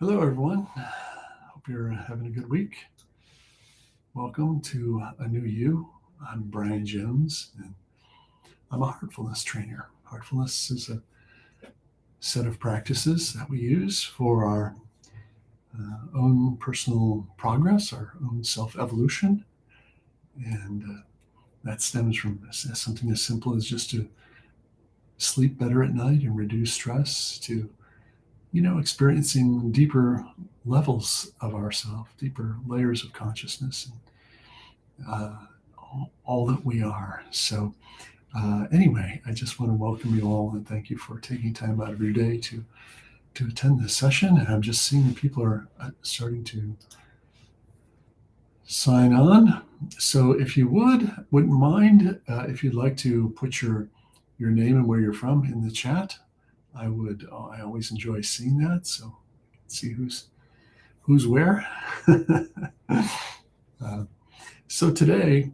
Hello, everyone. Hope you're having a good week. Welcome to a new you. I'm Brian Jones, and I'm a heartfulness trainer. Heartfulness is a set of practices that we use for our own personal progress, our own self-evolution, and that stems from something as simple as just to sleep better at night and reduce stress, to experiencing deeper levels of ourself, deeper layers of consciousness, and all that we are. So anyway, I just want to welcome you all and thank you for taking time out of your day to attend this session. And I'm just seeing that people are starting to sign on. So if you wouldn't mind, if you'd like to put your name and where you're from in the chat, I always enjoy seeing that. So see who's where. So today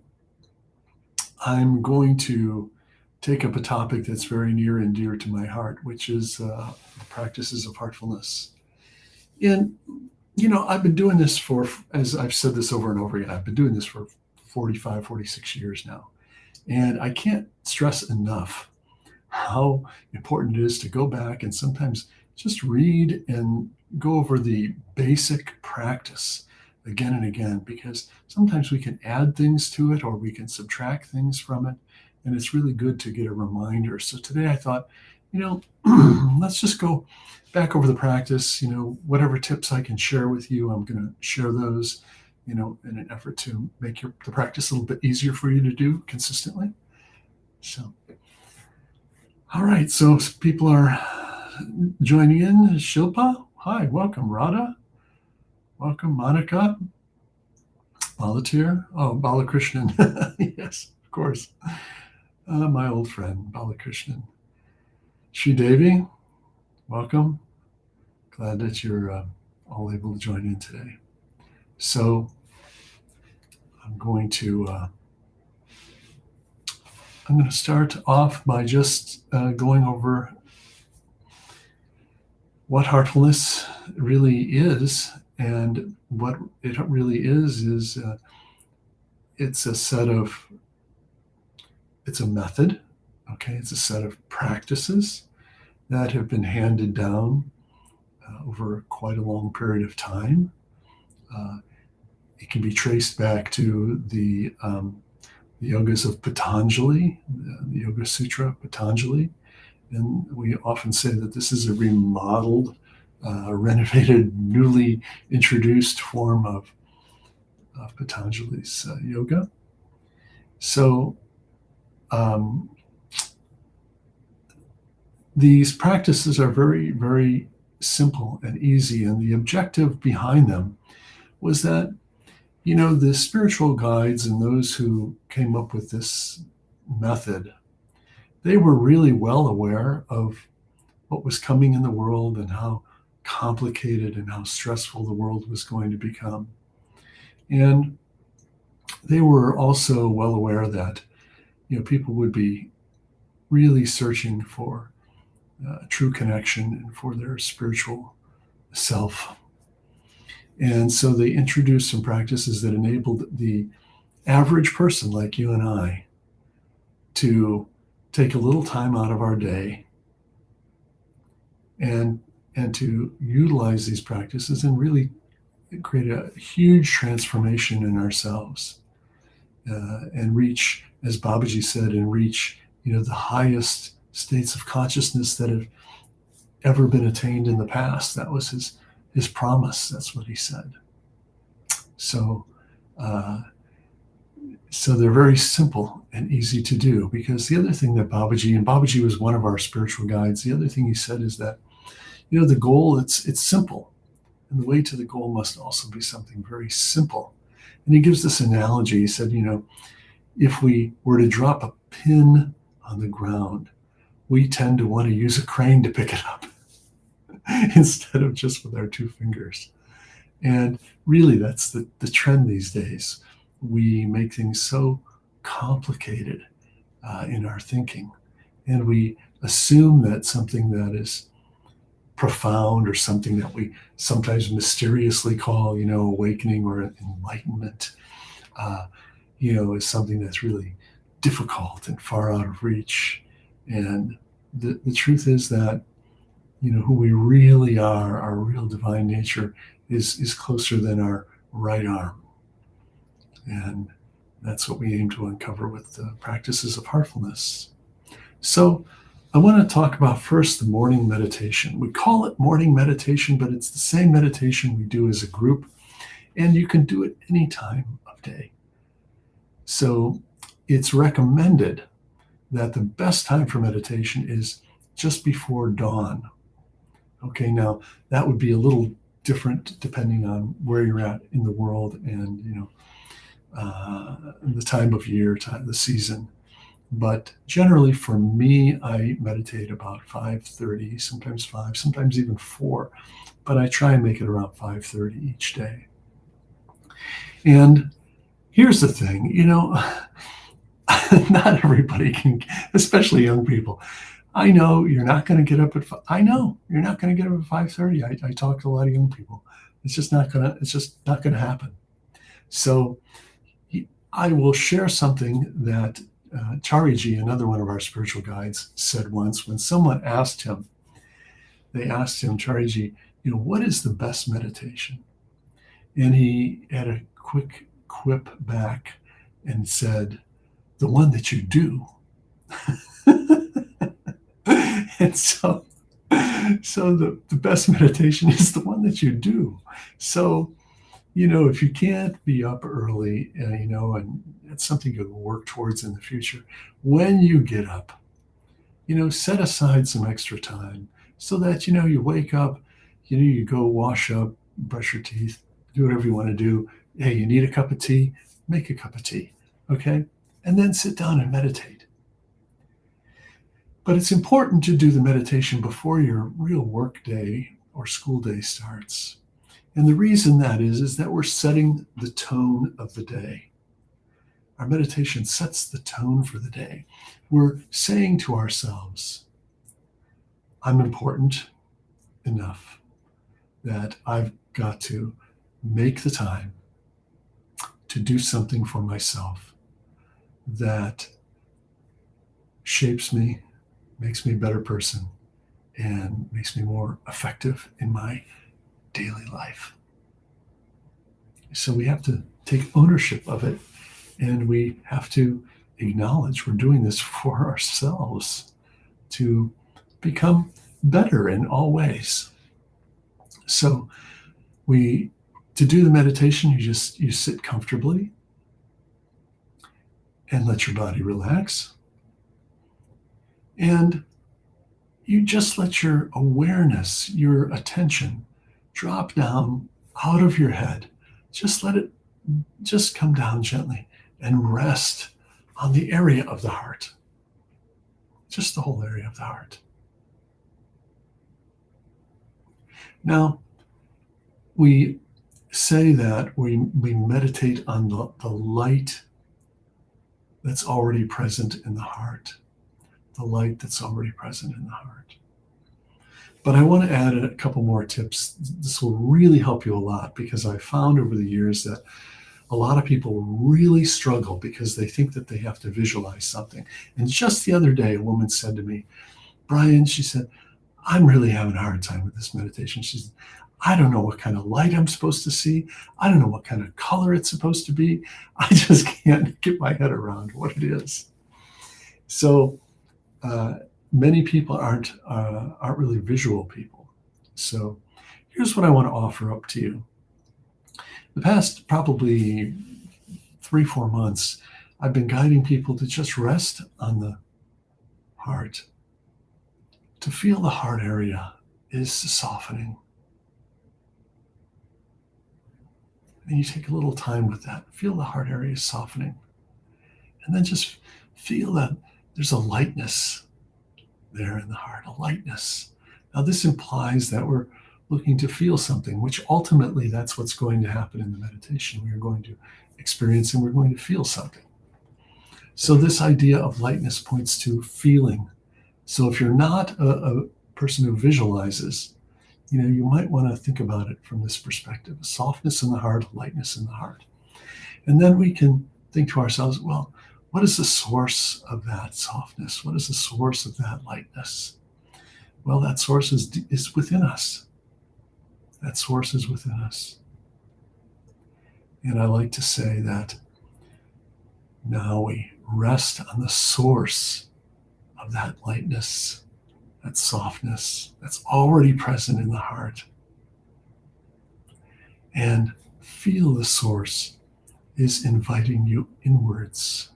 I'm going to take up a topic that's very near and dear to my heart, which is the practices of heartfulness. And, I've been doing this as I've said this over and over again, I've been doing this for 45, 46 years now. And I can't stress enough how important it is to go back and sometimes just read and go over the basic practice again and again, because sometimes we can add things to it or we can subtract things from it. And it's really good to get a reminder. So today I thought, let's just go back over the practice, whatever tips I can share with you, I'm going to share those, in an effort to make the practice a little bit easier for you to do consistently. So, all right. So people are joining in. Shilpa, hi, welcome. Radha, welcome. Monica, Balatir, Balakrishnan, yes, of course. My old friend, Balakrishnan. Sri Devi, welcome. Glad that you're all able to join in today. So I'm going to start off by just going over what heartfulness really is. And what it really is it's a method, okay? It's a set of practices that have been handed down over quite a long period of time. It can be traced back to the yogas of Patanjali, the Yoga Sutra Patanjali. And we often say that this is a remodeled, renovated, newly introduced form of Patanjali's yoga. So these practices are very, very simple and easy. And the objective behind them was that, the spiritual guides and those who came up with this method, they were really well aware of what was coming in the world and how complicated and how stressful the world was going to become. And they were also well aware that, people would be really searching for true connection and for their spiritual self. And so they introduced some practices that enabled the average person like you and I to take a little time out of our day and to utilize these practices and really create a huge transformation in ourselves and reach, as Babaji said, the highest states of consciousness that have ever been attained in the past. That was his promise. That's what he said. So they're very simple and easy to do, because the other thing that Babaji was one of our spiritual guides, the other thing he said is that, the goal, it's simple. And the way to the goal must also be something very simple. And he gives this analogy. He said, if we were to drop a pin on the ground, we tend to want to use a crane to pick it up instead of just with our two fingers. And really, that's the trend these days. We make things so complicated in our thinking, and we assume that something that is profound or something that we sometimes mysteriously call, awakening or enlightenment, uh, is something that's really difficult and far out of reach. And the truth is that, who we really are, our real divine nature, is closer than our right arm. And that's what we aim to uncover with the practices of heartfulness. So I want to talk about first the morning meditation. We call it morning meditation, but it's the same meditation we do as a group, and you can do it any time of day. So it's recommended that the best time for meditation is just before dawn. Okay, now that would be a little different depending on where you're at in the world and, the time of year, the season. But generally for me, I meditate about 5:30, sometimes 5, sometimes even 4, but I try and make it around 5:30 each day. And here's the thing, not everybody can, especially young people. I know you're not going to get up at 5:30. I talk to a lot of young people. It's just not going to happen. So I will share something that Chariji, another one of our spiritual guides, said once when someone asked him, Chariji, what is the best meditation? And he had a quick quip back and said, the one that you do. And so the best meditation is the one that you do. So, if you can't be up early, and it's something you'll work towards in the future, when you get up, set aside some extra time so that, you wake up, you go wash up, brush your teeth, do whatever you want to do. Hey, you need a cup of tea? Make a cup of tea, okay? And then sit down and meditate. But it's important to do the meditation before your real work day or school day starts. And the reason that is that we're setting the tone of the day. Our meditation sets the tone for the day. We're saying to ourselves, I'm important enough that I've got to make the time to do something for myself that shapes me, makes me a better person, and makes me more effective in my daily life. So we have to take ownership of it, and we have to acknowledge we're doing this for ourselves to become better in all ways. So to do the meditation, you sit comfortably and let your body relax. And you just let your awareness, your attention, drop down out of your head. Just let it just come down gently and rest on the area of the heart. Just the whole area of the heart. Now, we say that we meditate on the light that's already present in the heart. The light that's already present in the heart. But I want to add a couple more tips. This will really help you a lot, because I found over the years that a lot of people really struggle because they think that they have to visualize something. And just the other day, a woman said to me, Brian, she said, I'm really having a hard time with this meditation. She said, I don't know what kind of light I'm supposed to see. I don't know what kind of color it's supposed to be. I just can't get my head around what it is. So many people aren't really visual people. So here's what I want to offer up to you. The past probably 3-4 months, I've been guiding people to just rest on the heart, to feel the heart area is softening. And you take a little time with that. Feel the heart area is softening. And then just feel that there's a lightness there in the heart, a lightness. Now this implies that we're looking to feel something, which ultimately that's what's going to happen in the meditation. We are going to experience and we're going to feel something. So this idea of lightness points to feeling. So if you're not a person who visualizes, you might want to think about it from this perspective: a softness in the heart, a lightness in the heart. And then we can think to ourselves, well, what is the source of that softness? What is the source of that lightness? Well, that source is within us. That source is within us. And I like to say that now we rest on the source of that lightness, that softness that's already present in the heart. And feel the source is inviting you inwards.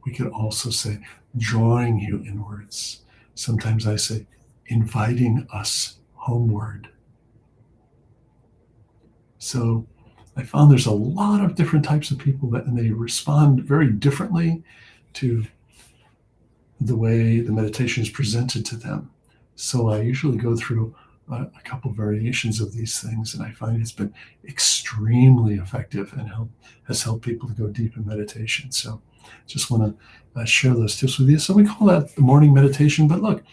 We could also say drawing you inwards. Sometimes I say inviting us homeward. So I found there's a lot of different types of people and they respond very differently to the way the meditation is presented to them. So I usually go through a couple variations of these things, and I find it's been extremely effective and has helped people to go deep in meditation. So just want to share those tips with you. So we call that the morning meditation. But look,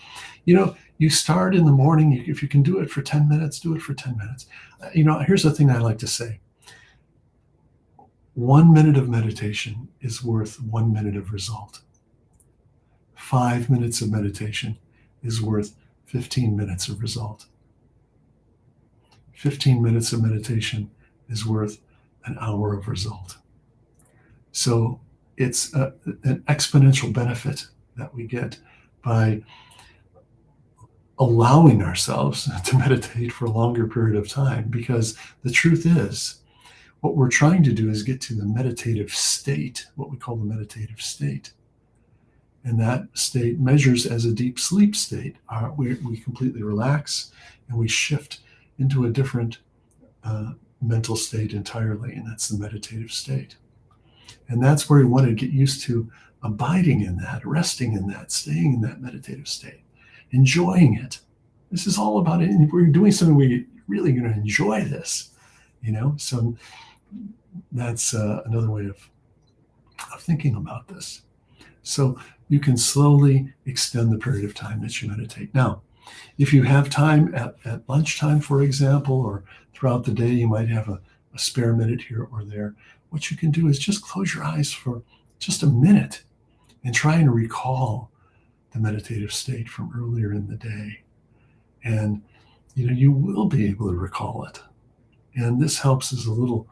you start in the morning. If you can do it for 10 minutes, do it for 10 minutes. Here's the thing I like to say. 1 minute of meditation is worth 1 minute of result. 5 minutes of meditation is worth 15 minutes of result. 15 minutes of meditation is worth an hour of result. So it's an exponential benefit that we get by allowing ourselves to meditate for a longer period of time, because the truth is, what we're trying to do is get to the meditative state, what we call the meditative state. And that state measures as a deep sleep state. We completely relax and we shift into a different mental state entirely, and that's the meditative state. And that's where we want to get used to abiding in that, resting in that, staying in that meditative state, enjoying it. This is all about it. And we're doing something we're really going to enjoy this, So that's another way of thinking about this. So you can slowly extend the period of time that you meditate. Now, if you have time at lunchtime, for example, or throughout the day, you might have a spare minute here or there. What you can do is just close your eyes for just a minute and try and recall the meditative state from earlier in the day. And, you will be able to recall it. And this helps as a little,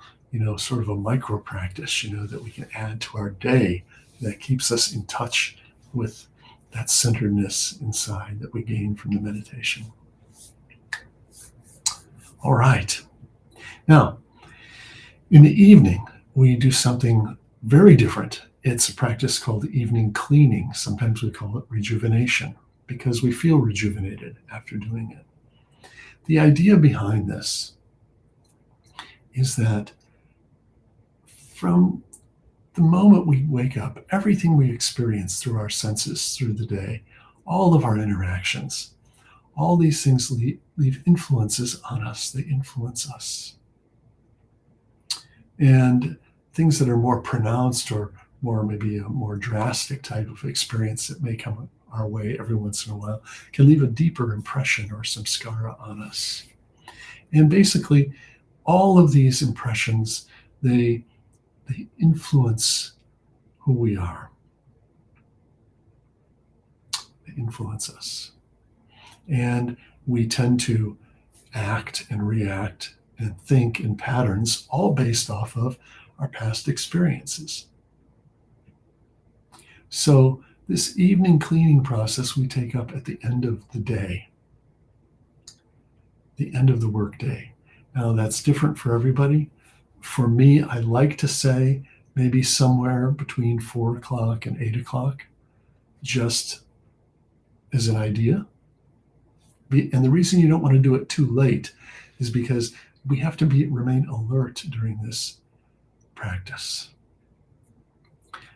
sort of a micro practice, that we can add to our day that keeps us in touch with that centeredness inside that we gain from the meditation. All right. Now, in the evening, we do something very different. It's a practice called the evening cleaning. Sometimes we call it rejuvenation, because we feel rejuvenated after doing it. The idea behind this is that from the moment we wake up, everything we experience through our senses through the day, all of our interactions, all these things leave influences on us. They influence us. And things that are more pronounced or maybe a more drastic type of experience that may come our way every once in a while can leave a deeper impression or some scar on us. And basically, all of these impressions, they influence who we are. They influence us. And we tend to act and react and think in patterns, all based off of our past experiences. So this evening cleaning process we take up at the end of the day, the end of the workday. Now that's different for everybody. For me, I like to say maybe somewhere between 4 o'clock and 8 o'clock, just as an idea. And the reason you don't want to do it too late is because we have to remain alert during this practice.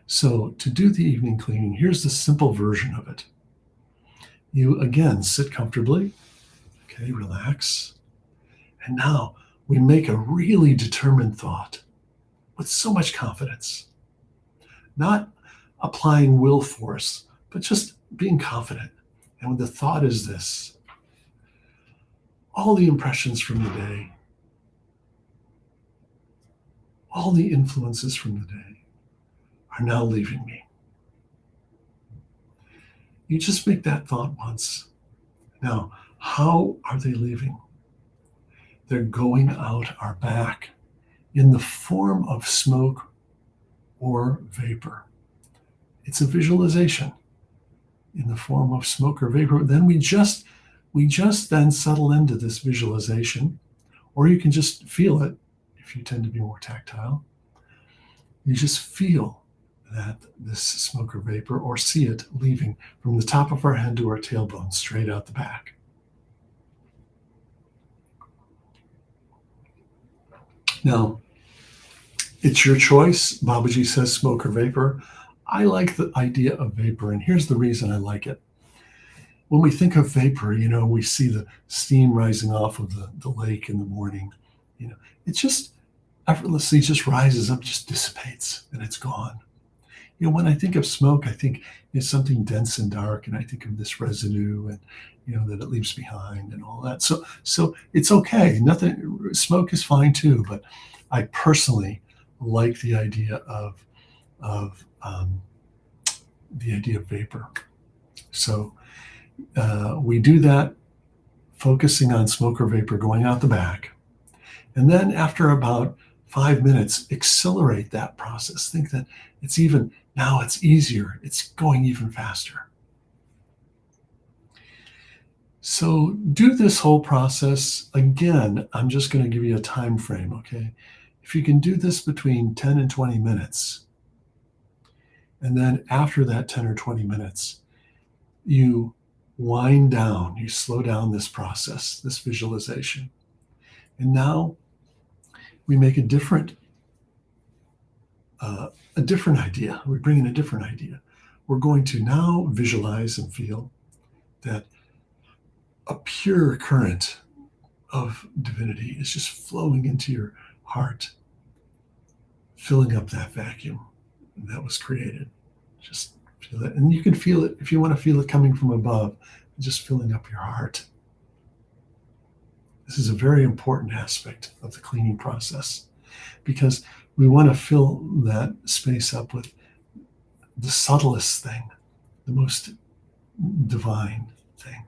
So to do the evening cleaning, here's the simple version of it. You, again, sit comfortably, okay, relax. And now we make a really determined thought with so much confidence. Not applying will force, but just being confident. And the thought is this: all the impressions from the day, all the influences from the day are now leaving me. You just make that thought once. Now, how are they leaving? They're going out our back in the form of smoke or vapor. It's a visualization in the form of smoke or vapor. Then we just then settle into this visualization, or you can just feel it if you tend to be more tactile. You just feel that this smoke or vapor, or see it leaving from the top of our head to our tailbone, straight out the back. Now, it's your choice. Babaji says smoke or vapor. I like the idea of vapor, and here's the reason I like it. When we think of vapor, we see the steam rising off of the lake in the morning. It just effortlessly just rises up, just dissipates, and it's gone. When I think of smoke, I think it's something dense and dark, and I think of this residue and that it leaves behind and all that. So it's okay. Smoke is fine too, but I personally like the idea of vapor. So we do that, focusing on smoke or vapor going out the back, and then after about 5 minutes, accelerate that process. Think that it's easier. It's going even faster. So do this whole process. Again, I'm just going to give you a time frame, okay? If you can do this between 10 and 20 minutes, and then after that 10 or 20 minutes, you wind down, you slow down this process, this visualization. And now we make a different idea. We bring in a different idea. We're going to now visualize and feel that a pure current of divinity is just flowing into your heart, filling up that vacuum that was created. Just feel it. And you can feel it if you want to feel it coming from above, just filling up your heart. This is a very important aspect of the cleaning process, because we want to fill that space up with the subtlest thing, the most divine thing.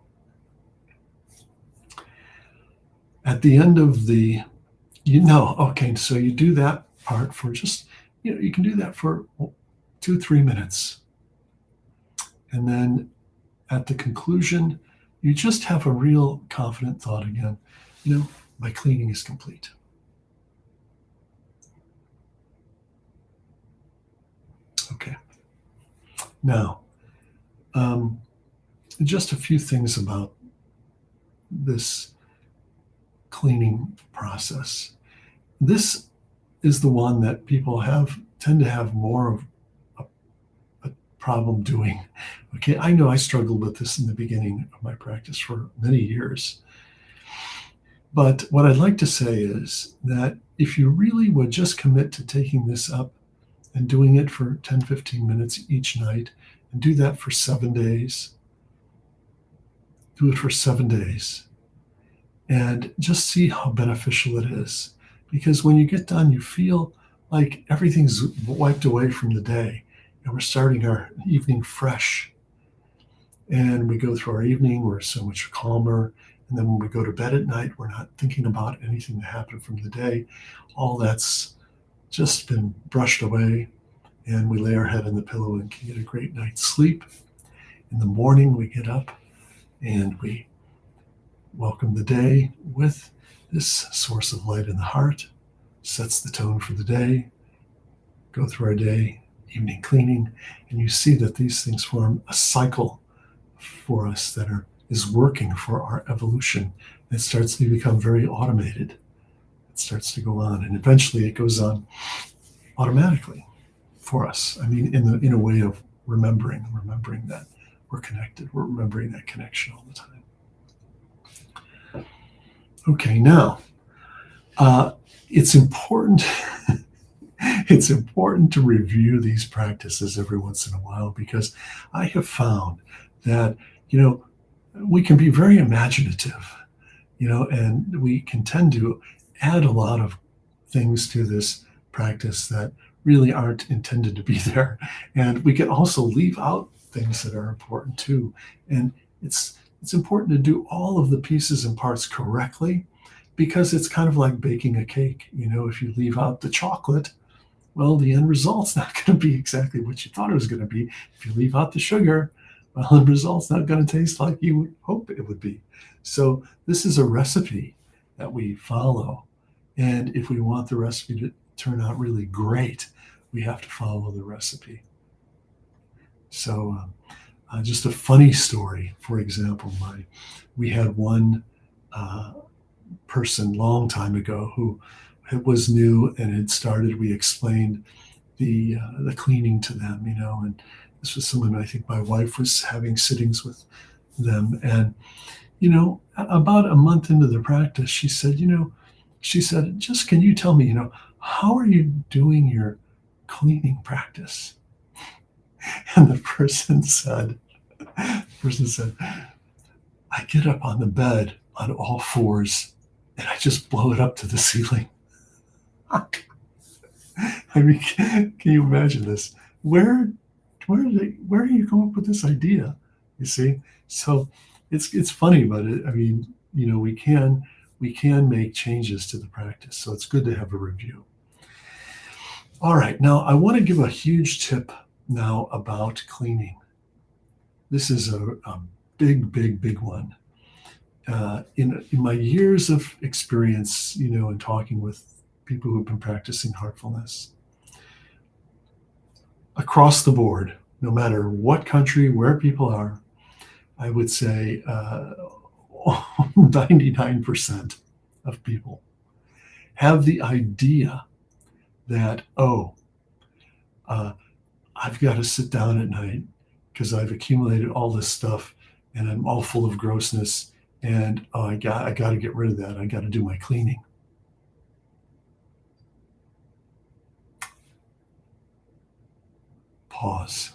At the end of so you do that part for just, you can do that for 2-3 minutes. And then at the conclusion, you just have a real confident thought again, my cleaning is complete. Okay. Now, just a few things about this cleaning process. This is the one that people tend to have more of a problem doing. Okay, I know I struggled with this in the beginning of my practice for many years. But what I'd like to say is that if you really would just commit to taking this up and doing it for 10-15 minutes each night, and do that for 7 days, do it for 7 days, and just see how beneficial it is. Because when you get done, you feel like everything's wiped away from the day, and we're starting our evening fresh. And we go through our evening, we're so much calmer. And then when we go to bed at night, we're not thinking about anything that happened from the day. All that's just been brushed away, and we lay our head on the pillow and can get a great night's sleep. In the morning, we get up and we welcome the day with this source of light in the heart, sets the tone for the day, go through our day, evening cleaning, and you see that these things form a cycle for us that is working for our evolution. It starts to become very automated. It starts to go on, and eventually it goes on automatically for us. I mean, in a way of remembering that we're connected. We're remembering that connection all the time. Okay, now it's important. It's important to review these practices every once in a while, because I have found that we can be very imaginative, and we can tend to add a lot of things to this practice that really aren't intended to be there. And we can also leave out things that are important too. And it's important to do all of the pieces and parts correctly, because it's kind of like baking a cake. If you leave out the chocolate, well, the end result's not going to be exactly what you thought it was going to be. If you leave out the sugar, well, the result's not going to taste like you would hope it would be. So this is a recipe that we follow. And if we want the recipe to turn out really great, we have to follow the recipe. So just a funny story, for example, we had one person long time ago who was new and had started. We explained the cleaning to them, and this was someone, I think my wife was having sittings with them. And, about a month into the practice, she said, just, can you tell me, how are you doing your cleaning practice? And the person said, I get up on the bed on all fours and I just blow it up to the ceiling. I mean, can you imagine this? Where do you come up with this idea? You see? So it's funny, but we can make changes to the practice. So it's good to have a review. All right, now I want to give a huge tip now about cleaning. This is a big one. In my years of experience, in talking with people who've been practicing heartfulness, across the board, no matter what country, where people are, I would say 99% of people have the idea that, I've got to sit down at night because I've accumulated all this stuff and I'm all full of grossness, and I got to get rid of that. I got to do my cleaning. Pause.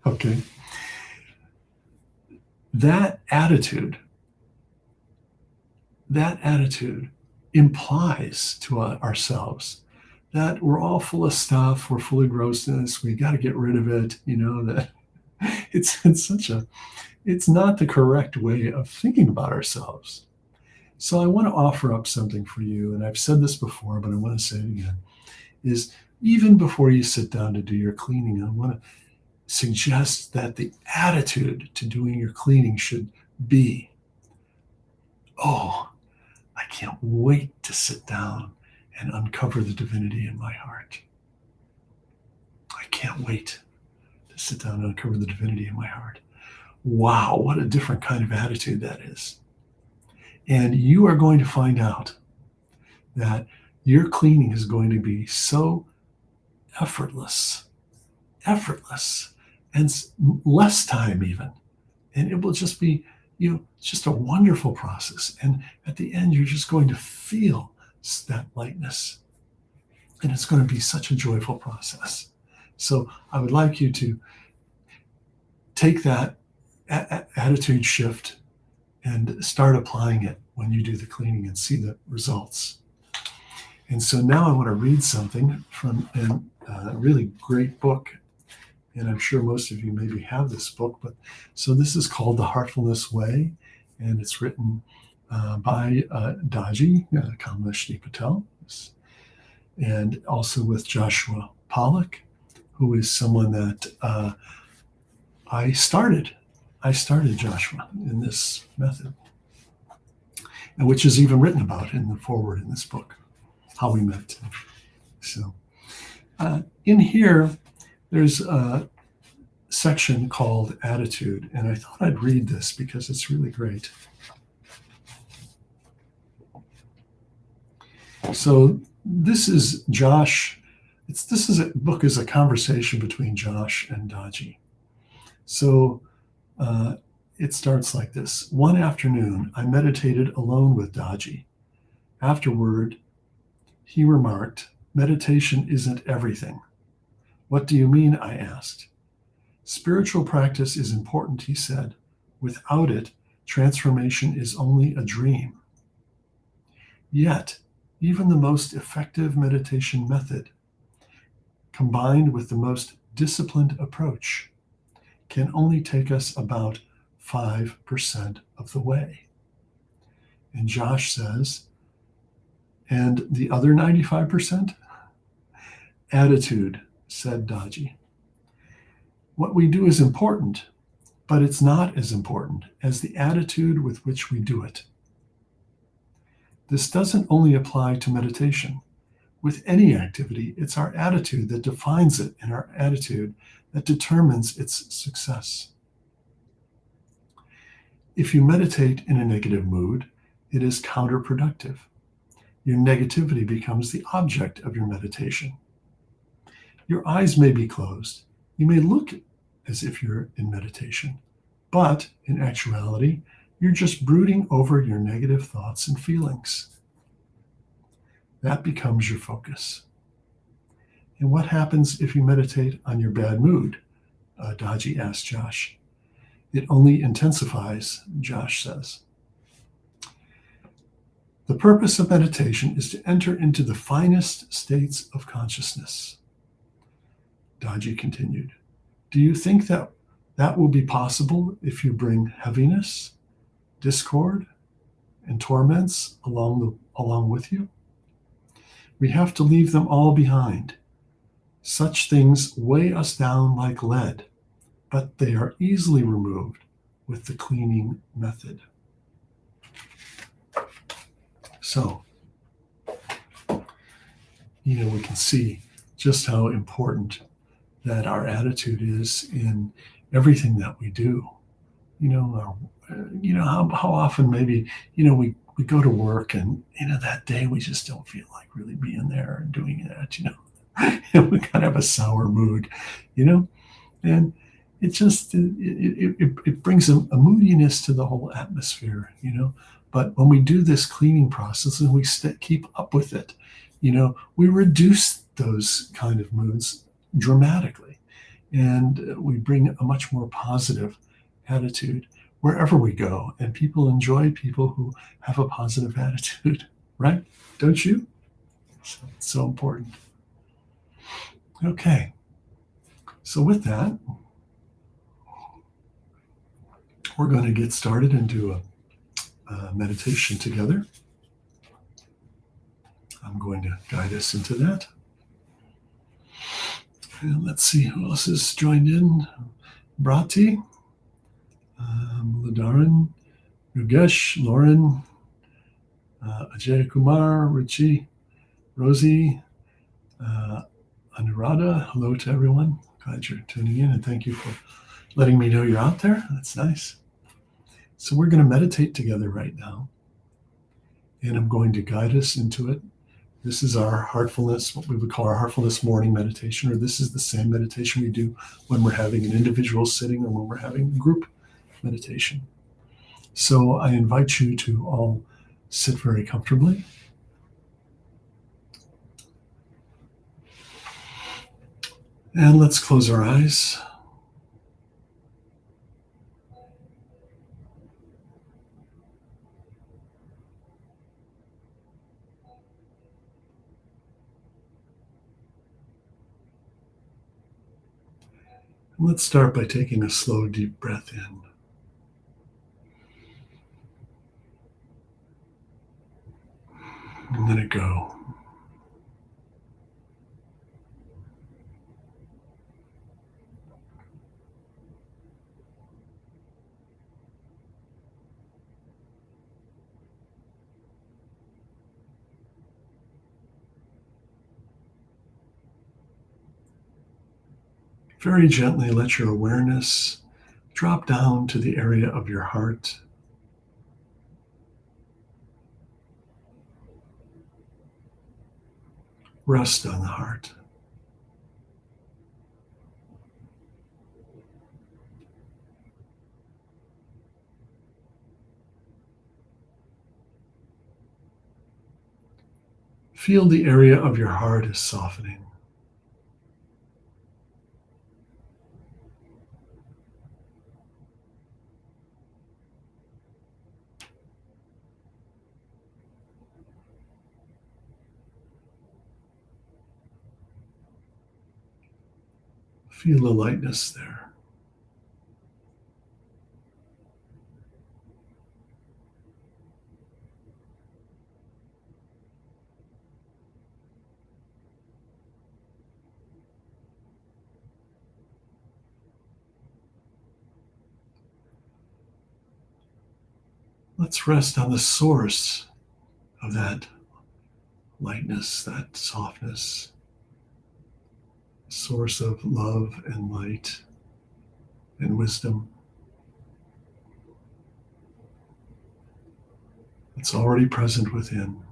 Okay. That attitude implies to ourselves that we're all full of stuff, we're full of grossness, we got to get rid of it, that it's not the correct way of thinking about ourselves. So I want to offer up something for you, and I've said this before, but I want to say it again, is even before you sit down to do your cleaning, I want to suggest that the attitude to doing your cleaning should be, I can't wait to sit down and uncover the divinity in my heart. I can't wait to sit down and uncover the divinity in my heart. Wow, what a different kind of attitude that is. And you are going to find out that your cleaning is going to be so effortless, and less time even. And it will just be, just a wonderful process. And at the end, you're just going to feel that lightness. And it's going to be such a joyful process. So I would like you to take that attitude shift and start applying it when you do the cleaning and see the results. And so now I want to read something from a really great book. And I'm sure most of you maybe have this book, but so this is called The Heartfulness Way, and it's written by Daji Kamleshti Patel, and also with Joshua Pollack, who is someone that I started Joshua in this method, and which is even written about in the foreword in this book, how we met. So in here, there's a section called Attitude, and I thought I'd read this because it's really great. So this is Josh. This is a book is a conversation between Josh and Daji. So it starts like this. One afternoon, I meditated alone with Daji. Afterward, he remarked, "Meditation isn't everything." "What do you mean?" I asked. "Spiritual practice is important," he said. "Without it, Transformation is only a dream. Yet, even the most effective meditation method, combined with the most disciplined approach, can only take us about 5% of the way. And Josh says, and the other 95%? Attitude, said Daji. What we do is important, but it's not as important as the attitude with which we do it. This doesn't only apply to meditation. With any activity, it's our attitude that defines it, and our attitude that determines its success. If you meditate in a negative mood, it is counterproductive. Your negativity becomes the object of your meditation. Your eyes may be closed. You may look as if you're in meditation, but in actuality, you're just brooding over your negative thoughts and feelings. That becomes your focus. And what happens if you meditate on your bad mood? Daji asked Josh. It only intensifies, Josh says. The purpose of meditation is to enter into the finest states of consciousness. Daji continued. Do you think that will be possible if you bring heaviness, discord, and torments along with you? We have to leave them all behind. Such things weigh us down like lead, but they are easily removed with the cleaning method. So, we can see just how important that our attitude is in everything that we do. How often maybe, we go to work and, that day we just don't feel like really being there and doing that, and we kind of have a sour mood, and it just, it brings a moodiness to the whole atmosphere, But when we do this cleaning process and we keep up with it, we reduce those kind of moods dramatically. And we bring a much more positive attitude wherever we go. And people enjoy people who have a positive attitude, right? Don't you? So it's so important. Okay. So with that, we're going to get started and do a meditation together. I'm going to guide us into that. And let's see who else has joined in. Brati, Ladaran, Yogesh, Lauren, Ajay Kumar, Richie, Rosie, Anuradha. Hello to everyone. Glad you're tuning in, and thank you for letting me know you're out there. That's nice. So we're going to meditate together right now, and I'm going to guide us into it. This is our heartfulness, what we would call our heartfulness morning meditation, or this is the same meditation we do when we're having an individual sitting or when we're having a group meditation. So I invite you to all sit very comfortably. And let's close our eyes. Let's start by taking a slow, deep breath in. And let it go. Very gently let your awareness drop down to the area of your heart. Rest on the heart. Feel the area of your heart is softening. Feel the lightness there. Let's rest on the source of that lightness, that softness, source of love and light and wisdom. It's already present within.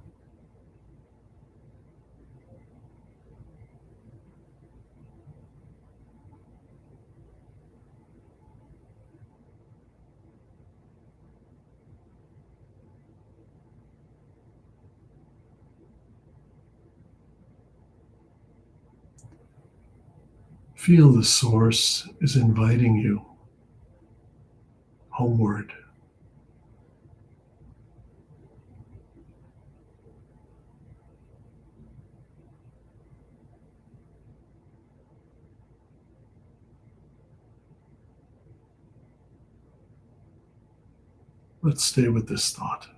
Feel the source is inviting you homeward. Let's stay with this thought.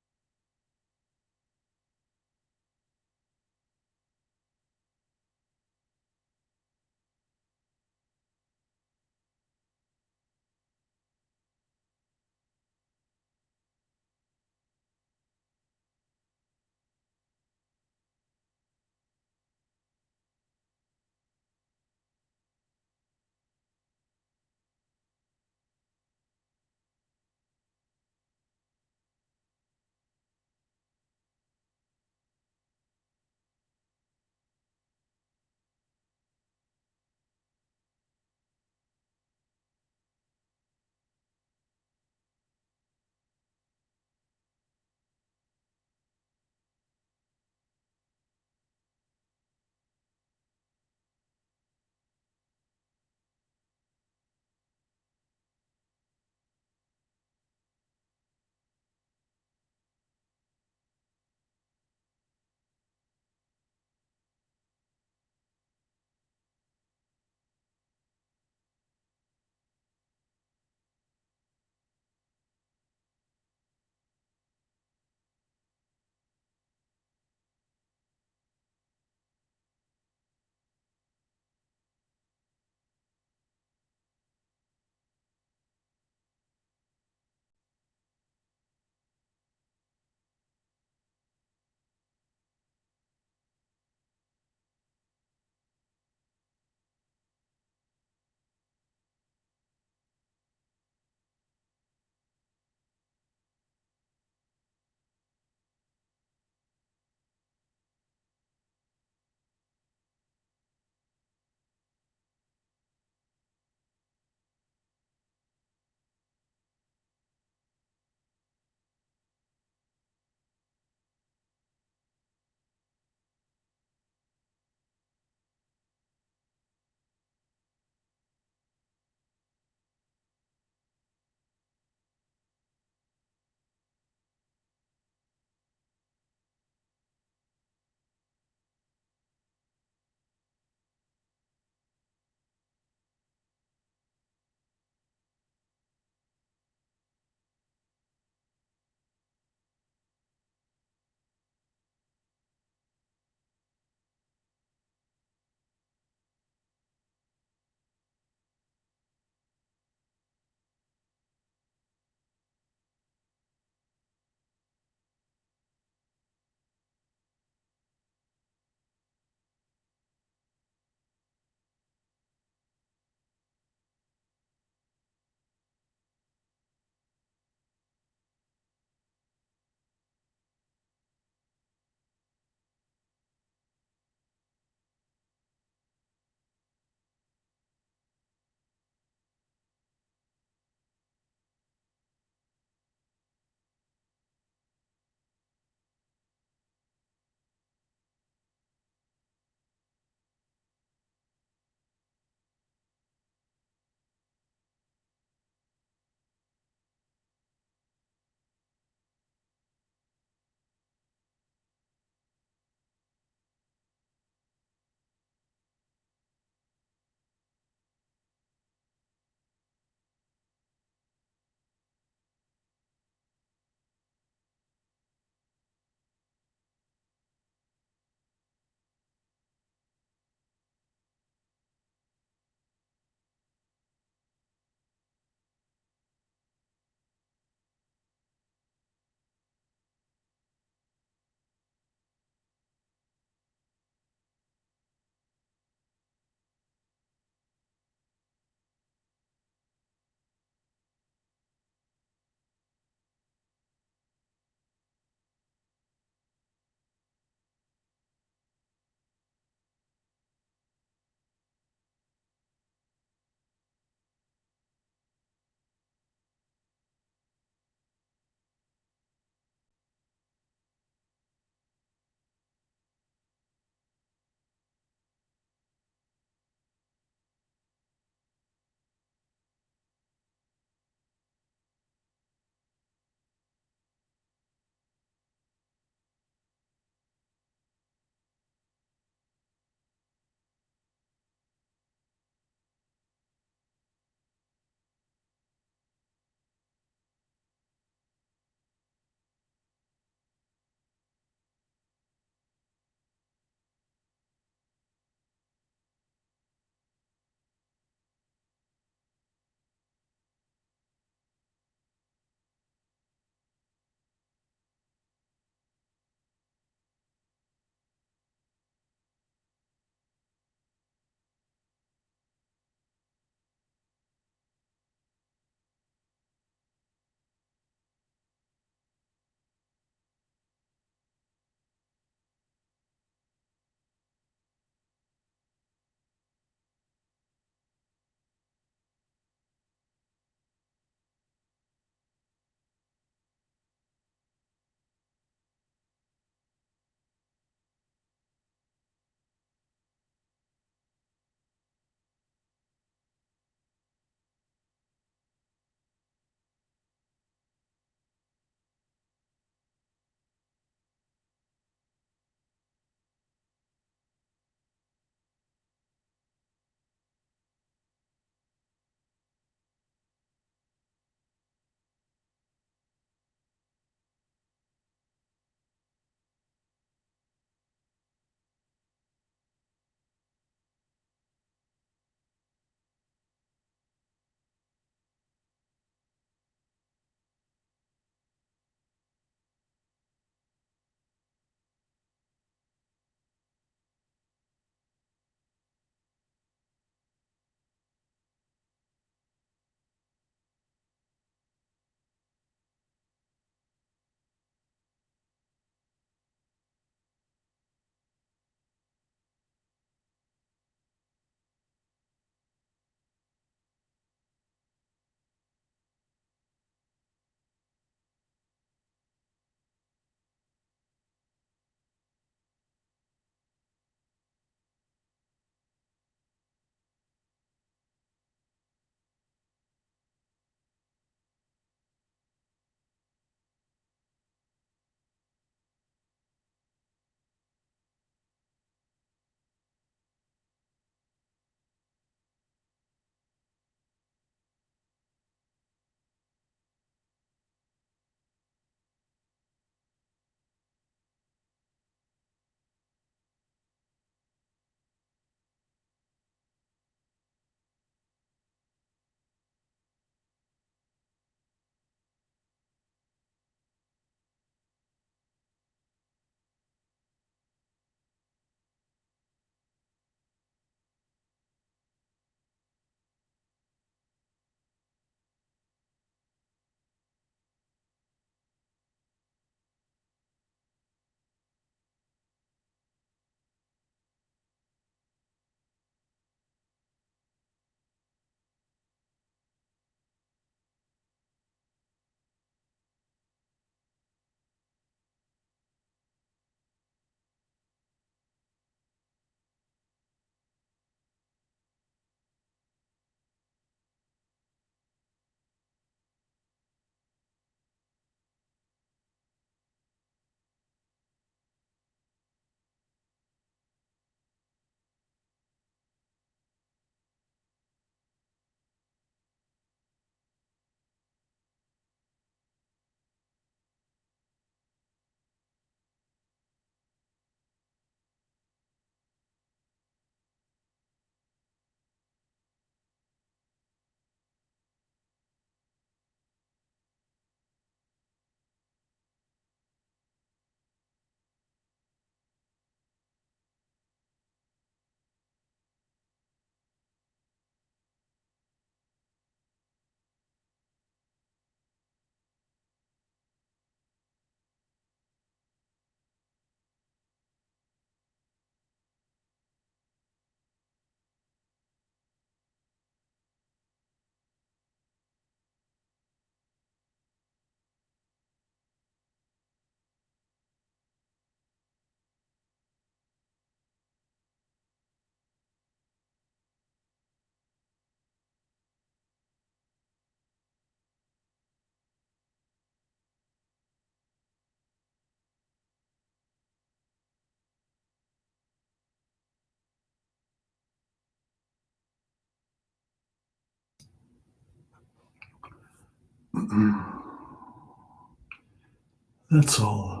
That's all.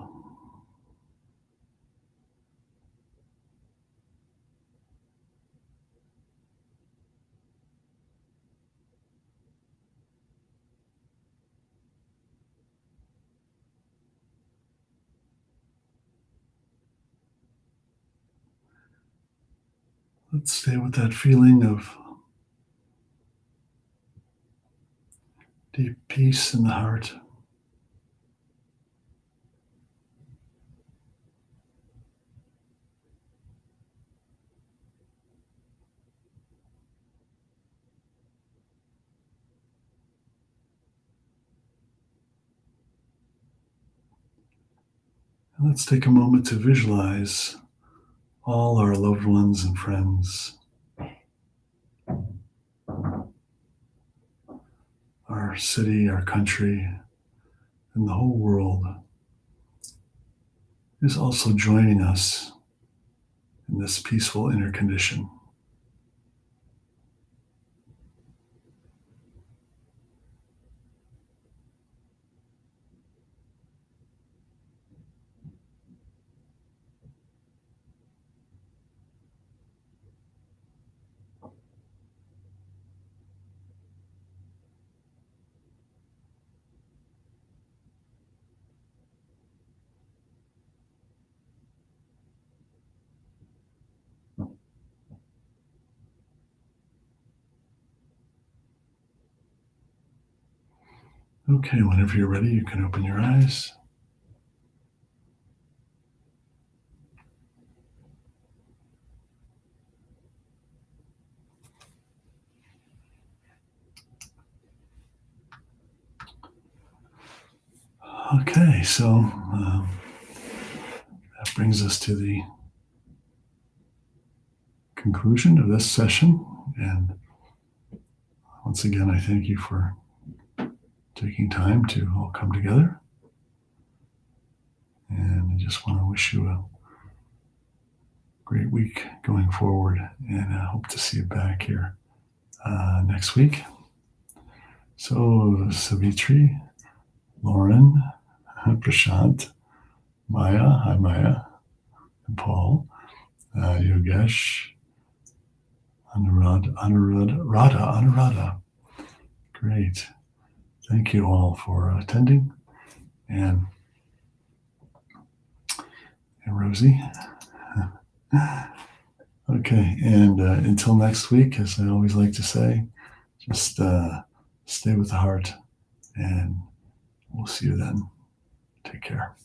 Let's stay with that feeling of deep peace in the heart. And let's take a moment to visualize all our loved ones and friends, our city, our country, and the whole world is also joining us in this peaceful inner condition. Okay, whenever you're ready, you can open your eyes. Okay, so that brings us to the conclusion of this session. And once again, I thank you for taking time to all come together. And I just want to wish you a great week going forward. And I hope to see you back here next week. So, Savitri, Lauren, Prashant, Maya, hi Maya, and Paul, Yogesh, Anuradha. Great. Thank you all for attending. And Rosie. Okay, and until next week, as I always like to say, just stay with the heart, and we'll see you then. Take care.